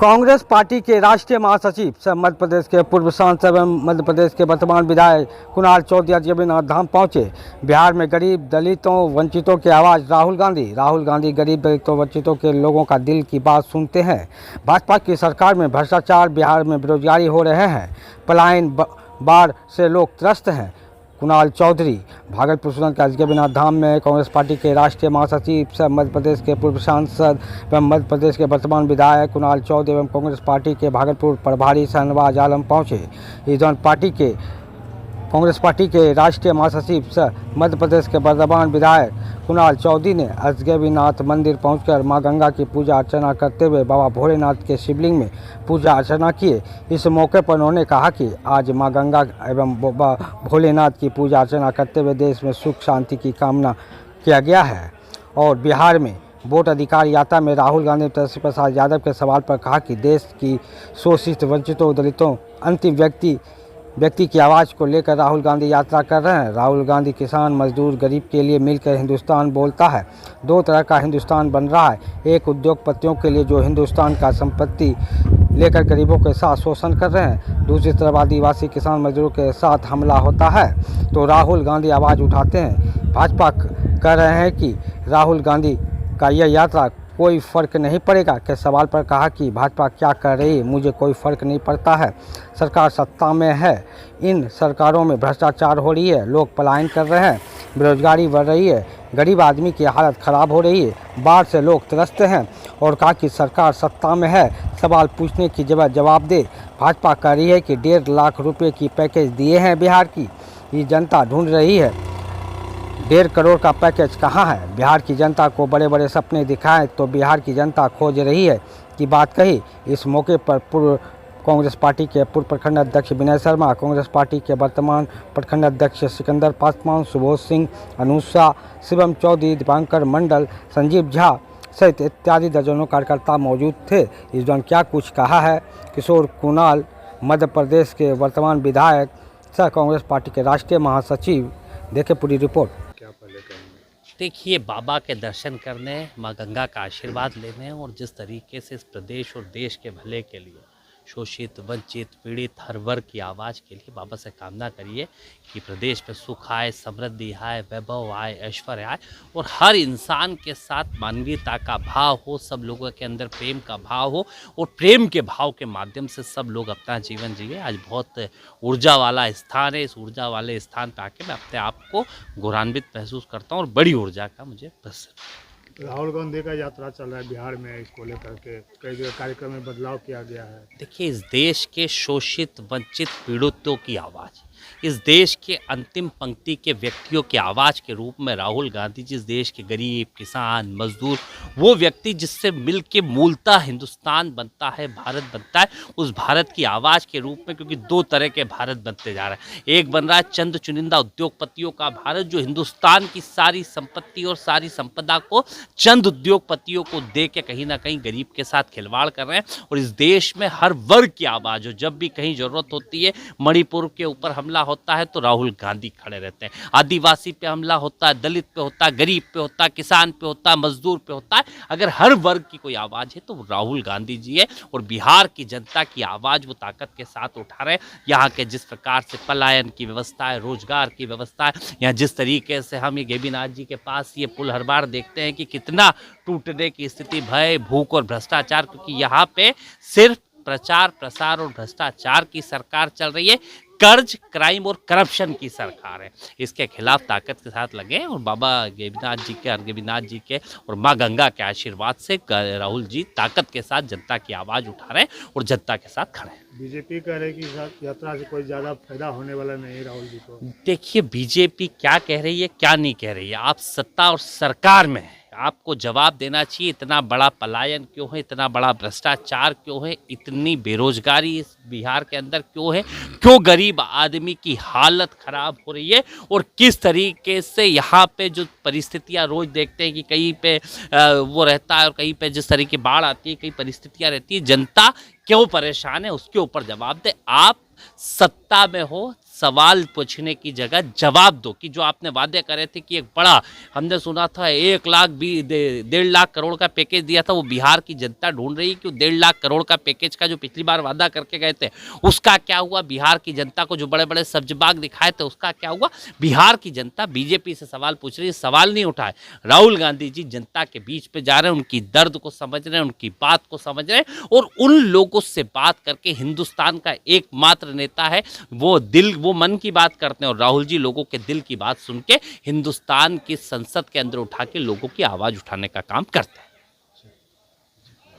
Congress party के राष्ट्रीय महासचिव सह मध्य प्रदेश के पूर्व सांसद एवं मध्य प्रदेश के वर्तमान विधायक कुणाल चौधरी आज गरीबनाथ धाम पहुंचे। बिहार में गरीब दलितों वंचितों की आवाज़ राहुल गांधी गरीब दलितों वंचितों के लोगों का दिल की बात सुनते हैं। भाजपा की सरकार में भ्रष्टाचार, बिहार में बेरोजगारी हो रहे हैं, पलायन, बाढ़ से लोग त्रस्त हैं। कुणाल चौधरी भागलपुर सुरंग के गरीबनाथ धाम में कांग्रेस पार्टी के राष्ट्रीय महासचिव सह मध्य प्रदेश के पूर्व सांसद एवं मध्य प्रदेश के वर्तमान विधायक कुणाल चौधरी एवं कांग्रेस पार्टी के भागलपुर प्रभारी शाहनवाज आलम पहुंचे। इस दौरान कांग्रेस पार्टी के राष्ट्रीय महासचिव सह मध्य प्रदेश के वर्तमान विधायक कुणाल चौधरी ने अजगैबीनाथ मंदिर पहुंचकर मां गंगा की पूजा अर्चना करते हुए बाबा भोलेनाथ के शिवलिंग में पूजा अर्चना किए। इस मौके पर उन्होंने कहा कि आज मां गंगा एवं बाबा भोलेनाथ की पूजा अर्चना करते हुए देश में सुख शांति की कामना किया गया है। और बिहार में वोट अधिकार यात्रा में राहुल गांधी ने तेजस्वी प्रसाद यादव के सवाल पर कहा कि देश की शोषित वंचितों दलितों अंतिम व्यक्ति की आवाज़ को लेकर राहुल गांधी यात्रा कर रहे हैं। राहुल गांधी किसान, मजदूर, गरीब के लिए मिलकर हिंदुस्तान बोलता है। दो तरह का हिंदुस्तान बन रहा है, एक उद्योगपतियों के लिए जो हिंदुस्तान का संपत्ति लेकर गरीबों के साथ शोषण कर रहे हैं, दूसरी तरफ आदिवासी किसान मजदूरों के साथ हमला होता है तो राहुल गांधी आवाज़ उठाते हैं। भाजपा कह रहे हैं कि राहुल गांधी का यह यात्रा कोई फ़र्क नहीं पड़ेगा के सवाल पर कहा कि भाजपा क्या कर रही है, मुझे कोई फ़र्क नहीं पड़ता है। सरकार सत्ता में है, इन सरकारों में भ्रष्टाचार हो रही है, लोग पलायन कर रहे हैं, बेरोजगारी बढ़ रही है, गरीब आदमी की हालत ख़राब हो रही है, बाढ़ से लोग त्रस्त हैं। और कहा कि सरकार सत्ता में है, सवाल पूछने की जवाब दे। भाजपा कह रही है कि 1.5 लाख रुपये की पैकेज दिए हैं बिहार की, ये जनता ढूंढ रही है 1.5 करोड़ का पैकेज कहाँ है। बिहार की जनता को बड़े बड़े सपने दिखाए तो बिहार की जनता खोज रही है की बात कही। इस मौके पर पूर्व कांग्रेस पार्टी के पूर्व प्रखंड अध्यक्ष विनय शर्मा, कांग्रेस पार्टी के वर्तमान प्रखंड अध्यक्ष सिकंदर पासवान, सुबोध सिंह, अनुषा, शिवम चौधरी, दीपांकर मंडल, संजीव झा सहित इत्यादि दर्जनों कार्यकर्ता मौजूद थे। इस दौरान क्या कुछ कहा है किशोर कुणाल, मध्य प्रदेश के वर्तमान विधायक सह कांग्रेस पार्टी के राष्ट्रीय महासचिव, देखे पूरी रिपोर्ट। देखिए, बाबा के दर्शन करने, माँ गंगा का आशीर्वाद लेने और जिस तरीके से इस प्रदेश और देश के भले के लिए शोषित, वंचित, पीड़ित हर वर्ग की आवाज़ के लिए बाबा से कामना करिए कि प्रदेश में सुख आए, समृद्धि आए, वैभव आए, ऐश्वर्य आए और हर इंसान के साथ मानवीयता का भाव हो, सब लोगों के अंदर प्रेम का भाव हो और प्रेम के भाव के माध्यम से सब लोग अपना जीवन जिए। आज बहुत ऊर्जा वाला स्थान है, इस ऊर्जा वाले स्थान पर आके मैं अपने आप को गौरवान्वित महसूस करता हूँ और बड़ी ऊर्जा का मुझे बस। राहुल गांधी का यात्रा चल रहा है बिहार में, इसको लेकर के कई जगह कार्यक्रम में बदलाव किया गया है। देखिए, इस देश के शोषित, वंचित, पीड़ितों की आवाज़, इस देश के अंतिम पंक्ति के व्यक्तियों की आवाज़ के रूप में राहुल गांधी जी इस देश के गरीब, किसान, मजदूर, वो व्यक्ति जिससे मिल के मूलतः हिंदुस्तान बनता है, भारत बनता है, उस भारत की आवाज़ के रूप में, क्योंकि दो तरह के भारत बनते जा रहे हैं। एक बन रहा है चंद चुनिंदा उद्योगपतियों का भारत, जो हिंदुस्तान की सारी संपत्ति और सारी संपदा को चंद उद्योगपतियों को दे के कहीं ना कहीं गरीब के साथ खिलवाड़ कर रहे हैं। और इस देश में हर वर्ग की आवाज़ हो, जब भी कहीं ज़रूरत होती है, मणिपुर के ऊपर हमला होता है तो राहुल गांधी खड़े रहते हैं, आदिवासी पे हमला होता है, दलित पे होता है, गरीब पे होता है, किसान पे होता है, मजदूर पे होता है, अगर हर वर्ग की कोई आवाज़ है तो वो राहुल गांधी जी है। और बिहार की जनता की आवाज़ वो ताकत के साथ उठा रहे हैं। यहाँ के जिस प्रकार से पलायन की व्यवस्था है, रोजगार की व्यवस्था है, यहाँ जिस तरीके से हम ये गरीबनाथ जी के पास ये पुल हर बार देखते हैं कि कितना टूटने की स्थिति, भय, भूख और भ्रष्टाचार, क्योंकि यहाँ पे सिर्फ प्रचार, प्रसार और भ्रष्टाचार की सरकार चल रही है, कर्ज, क्राइम और करप्शन की सरकार है। इसके खिलाफ ताकत के साथ लगे और बाबा गरीबनाथ जी के और माँ गंगा के आशीर्वाद से राहुल जी ताकत के साथ जनता की आवाज़ उठा रहे हैं और जनता के साथ खड़े हैं। बीजेपी कह रही है कि यात्रा से कोई ज़्यादा फायदा होने वाला नहीं है राहुल जी को। देखिए, बीजेपी क्या कह रही है, क्या नहीं कह रही है, आप सत्ता और सरकार में है, आपको जवाब देना चाहिए। इतना बड़ा पलायन क्यों है, इतना बड़ा भ्रष्टाचार क्यों है, इतनी बेरोजगारी इस बिहार के अंदर क्यों है, क्यों गरीब आदमी की हालत खराब हो रही है और किस तरीके से यहाँ पे जो परिस्थितियाँ रोज देखते हैं कि कहीं पे वो रहता है और कहीं पे जिस तरह की बाढ़ आती है, कई परिस्थितियाँ रहती है, जनता क्यों परेशान है, उसके ऊपर जवाब दे। आप सत्ता में हो, सवाल पूछने की जगह जवाब दो कि जो आपने वादे करे थे कि एक बड़ा, हमने सुना था 1,00,000 करोड़ का पैकेज दिया था, वो बिहार की जनता ढूंढ रही है कि 1,50,000 करोड़ का पैकेज का जो पिछली बार वादा करके गए थे उसका क्या हुआ। बिहार की जनता को जो बड़े बड़े सब्ज बाग दिखाए थे उसका क्या हुआ। बिहार की जनता बीजेपी से सवाल पूछ रही है, सवाल नहीं उठाए। राहुल गांधी जी जनता के बीच पे जा रहे हैं, उनकी दर्द को समझ रहे हैं, उनकी बात को समझ रहे हैं और उन लोगों से बात करके हिंदुस्तान का एकमात्र नेता है, वो मन की बात करते हैं और राहुल जी लोगों के दिल की बात सुन के हिंदुस्तान की संसद के अंदर उठा के लोगों की आवाज उठाने का काम करते हैं।